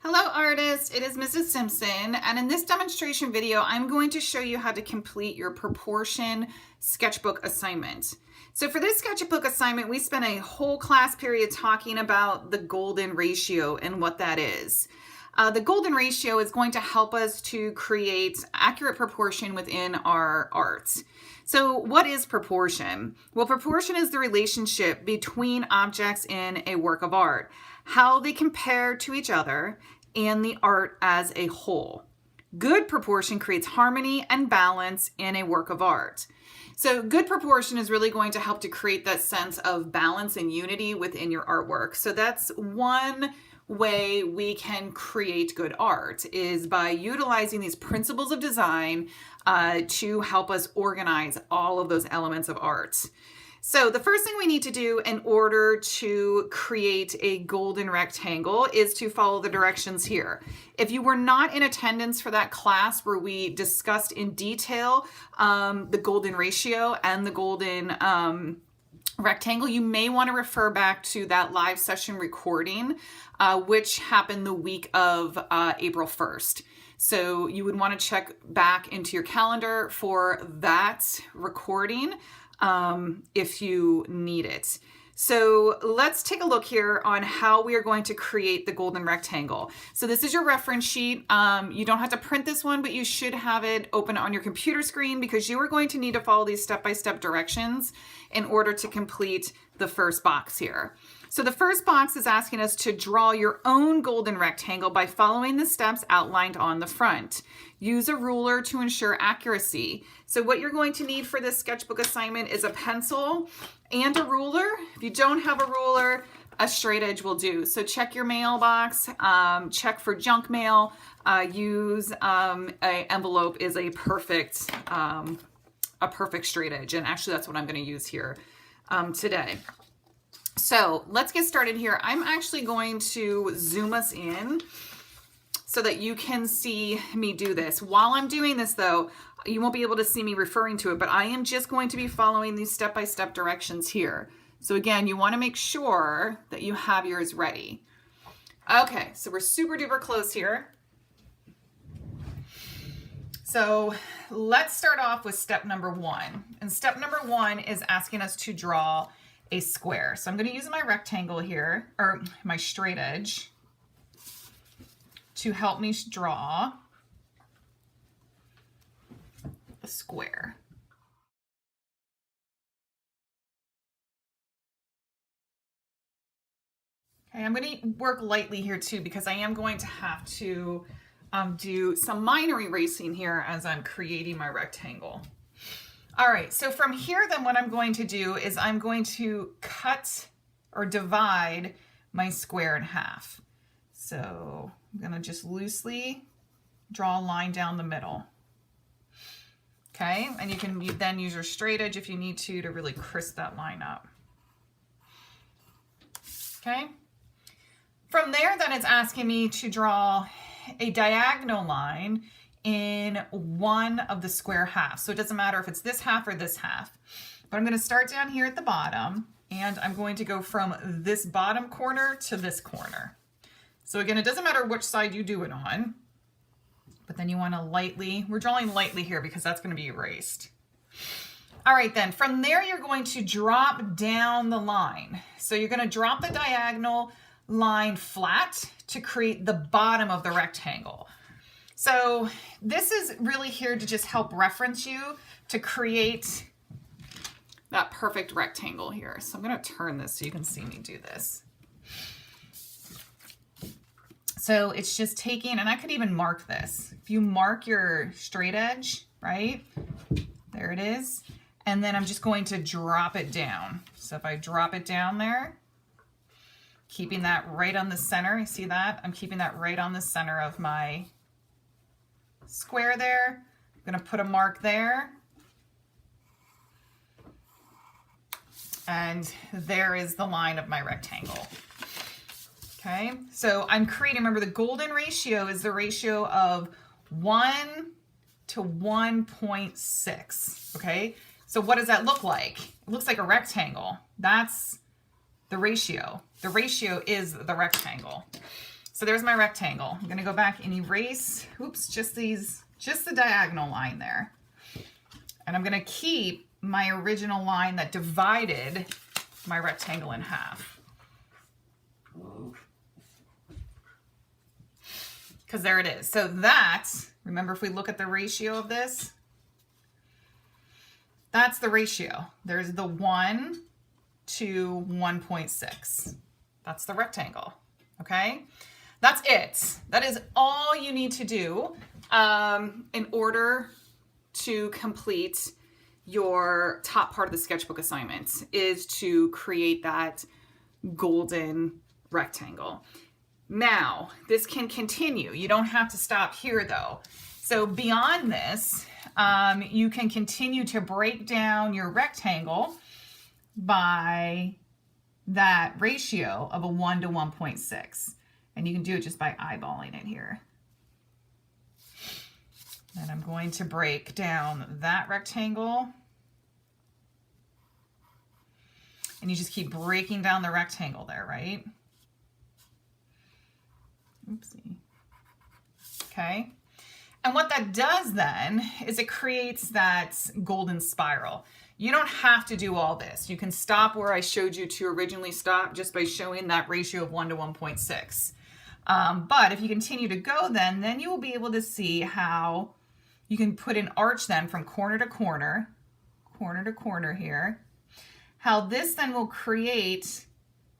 Hello artists, it is Mrs. Simpson, and in this demonstration video I'm going to show you how to complete your proportion sketchbook assignment. So for this sketchbook assignment we spent a whole class period talking about the golden ratio and what that is. The golden ratio is going to help us to create accurate proportion within our art. So what is proportion? Well, proportion is the relationship between objects in a work of art, how they compare to each other, and the art as a whole. Good proportion creates harmony and balance in a work of art. So good proportion is really going to help to create that sense of balance and unity within your artwork. So that's one way we can create good art, is by utilizing these principles of design to help us organize all of those elements of art. So the first thing we need to do in order to create a golden rectangle is to follow the directions here. If you were not in attendance for that class where we discussed in detail the golden ratio and the golden rectangle, you may want to refer back to that live session recording, which happened the week of April 1st. So you would want to check back into your calendar for that recording if you need it. So let's take a look here on how we are going to create the golden rectangle. So this is your reference sheet. You don't have to print this one, but you should have it open on your computer screen because you are going to need to follow these step-by-step directions in order to complete the first box here. So the first box is asking us to draw your own golden rectangle by following the steps outlined on the front. Use a ruler to ensure accuracy. So what you're going to need for this sketchbook assignment is a pencil and a ruler. If you don't have a ruler, a straight edge will do. So check your mailbox, check for junk mail, use an envelope is a perfect straight edge. And actually that's what I'm going to use here today. So let's get started here. I'm actually going to zoom us in so that you can see me do this. While I'm doing this though, you won't be able to see me referring to it, but I am just going to be following these step-by-step directions here. So again, you want to make sure that you have yours ready. Okay, so we're super duper close here. So let's start off with step number one. And step number one is asking us to draw a square. So I'm going to use my rectangle here, or my straight edge, to help me draw a square. Okay, I'm going to work lightly here too because I am going to have to do some minor erasing here as I'm creating my rectangle. All right, so from here then what I'm going to do is I'm going to cut or divide my square in half. So I'm going to just loosely draw a line down the middle. Okay, and you can then use your straight edge if you need to really crisp that line up. Okay, from there then it's asking me to draw a diagonal line in one of the square halves. So it doesn't matter if it's this half or this half, but I'm going to start down here at the bottom and I'm going to go from this bottom corner to this corner. So again, it doesn't matter which side you do it on, but then you want to lightly, we're drawing lightly here because that's going to be erased. All right, then from there, you're going to drop down the line. So you're going to drop the diagonal line flat to create the bottom of the rectangle. So this is really here to just help reference you to create that perfect rectangle here. So I'm going to turn this so you can see me do this. So it's just taking, and I could even mark this. If you mark your straight edge, right? There it is. And then I'm just going to drop it down. So if I drop it down there, keeping that right on the center, you see that? I'm keeping that right on the center of my square there. I'm going to put a mark there. And there is the line of my rectangle. Okay, so I'm creating, remember the golden ratio is the ratio of 1 to 1.6. Okay, so what does that look like? It looks like a rectangle. That's the ratio. The ratio is the rectangle. So there's my rectangle. I'm going to go back and erase, oops, just the diagonal line there. And I'm going to keep my original line that divided my rectangle in half. Because there it is. So that, remember if we look at the ratio of this, that's the ratio. There's the 1 to 1.6. That's the rectangle, okay? That's it. That is all you need to do in order to complete your top part of the sketchbook assignment, is to create that golden rectangle. Now, this can continue. You don't have to stop here though. So beyond this, you can continue to break down your rectangle by that ratio of a 1 to 1.6. And you can do it just by eyeballing it here. And I'm going to break down that rectangle. And you just keep breaking down the rectangle there, right? Oopsie. Okay. And what that does then is it creates that golden spiral. You don't have to do all this. You can stop where I showed you to originally stop just by showing that ratio of 1 to 1.6. But if you continue to go then you will be able to see how you can put an arch then from corner to corner here, how this then will create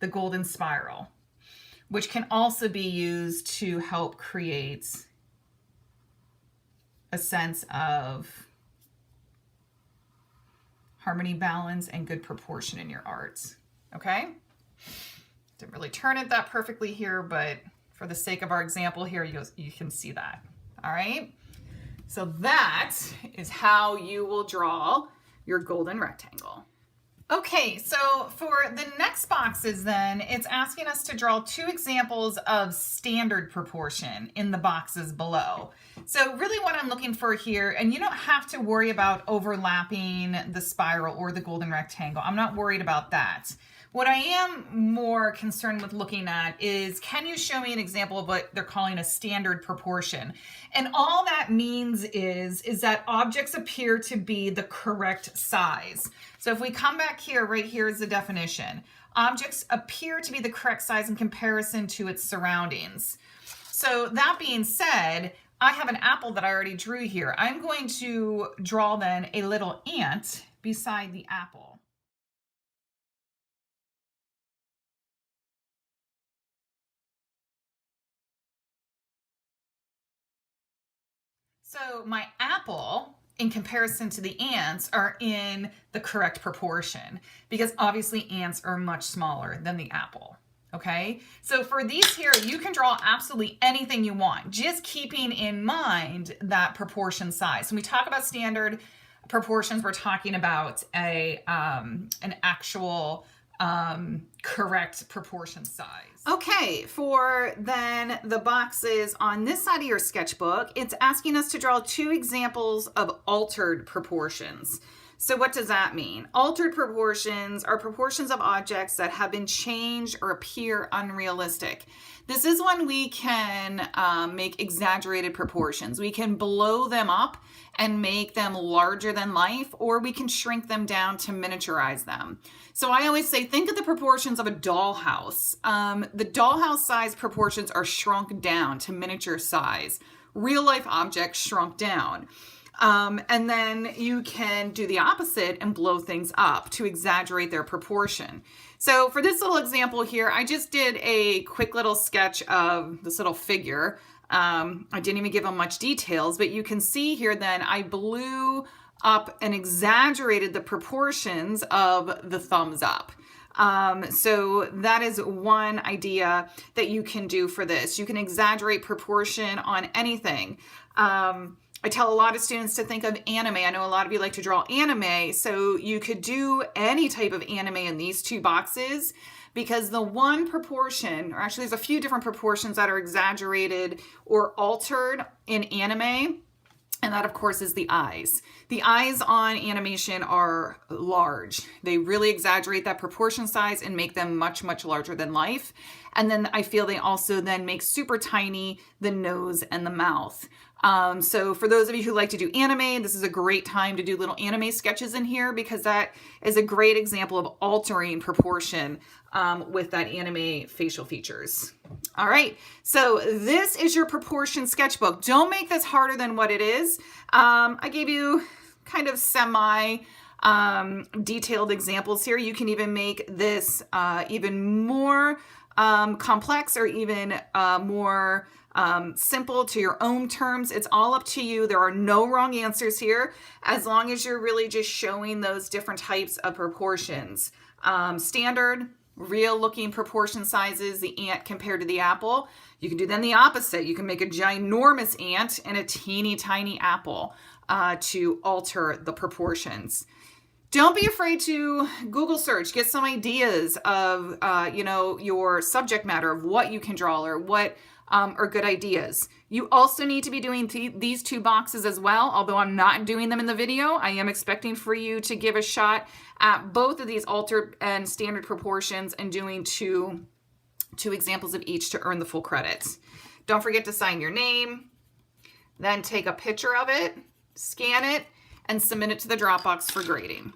the golden spiral, which can also be used to help create a sense of harmony, balance, and good proportion in your art. Okay? Didn't really turn it that perfectly here, but for the sake of our example here, you can see that. All right? So that is how you will draw your golden rectangle. Okay, so for the next boxes then, it's asking us to draw 2 examples of standard proportion in the boxes below. So really what I'm looking for here, and you don't have to worry about overlapping the spiral or the golden rectangle. I'm not worried about that. What I am more concerned with looking at is, can you show me an example of what they're calling a standard proportion? And all that means is that objects appear to be the correct size. So if we come back here, right here is the definition. Objects appear to be the correct size in comparison to its surroundings. So that being said, I have an apple that I already drew here. I'm going to draw then a little ant beside the apple. So my apple, in comparison to the ants, are in the correct proportion because obviously ants are much smaller than the apple. Okay, so for these here, you can draw absolutely anything you want, just keeping in mind that proportion size. When we talk about standard proportions, we're talking about an actual correct proportion size. Okay, for then the boxes on this side of your sketchbook, it's asking us to draw 2 examples of altered proportions. So what does that mean? Altered proportions are proportions of objects that have been changed or appear unrealistic. This is when we can make exaggerated proportions. We can blow them up and make them larger than life, or we can shrink them down to miniaturize them. So I always say, think of the proportions of a dollhouse. The dollhouse size proportions are shrunk down to miniature size. Real life objects shrunk down. And then you can do the opposite and blow things up to exaggerate their proportion. So for this little example here, I just did a quick little sketch of this little figure. I didn't even give them much details, but you can see here then I blew up and exaggerated the proportions of the thumbs up. So that is one idea that you can do for this. You can exaggerate proportion on anything. I tell a lot of students to think of anime. I know a lot of you like to draw anime, so you could do any type of anime in these 2 boxes, because the one proportion, or actually there's a few different proportions that are exaggerated or altered in anime. And that, of course, is the eyes. The eyes on animation are large. They really exaggerate that proportion size and make them much, much larger than life. And then I feel they also then make super tiny the nose and the mouth. So for those of you who like to do anime, this is a great time to do little anime sketches in here, because that is a great example of altering proportion with that anime facial features. All right, so this is your proportion sketchbook. Don't make this harder than what it is. I gave you kind of semi detailed examples here. You can even make this even more complex, or even more simple to your own terms. It's all up to you. There are no wrong answers here, as long as you're really just showing those different types of proportions. Standard, real looking proportion sizes, the ant compared to the apple. You can do then the opposite. You can make a ginormous ant and a teeny tiny apple to alter the proportions. Don't be afraid to Google search, get some ideas of, your subject matter, of what you can draw, or what are good ideas. You also need to be doing these two boxes as well. Although I'm not doing them in the video, I am expecting for you to give a shot at both of these altered and standard proportions and doing two examples of each to earn the full credits. Don't forget to sign your name, then take a picture of it, scan it, and submit it to the Dropbox for grading.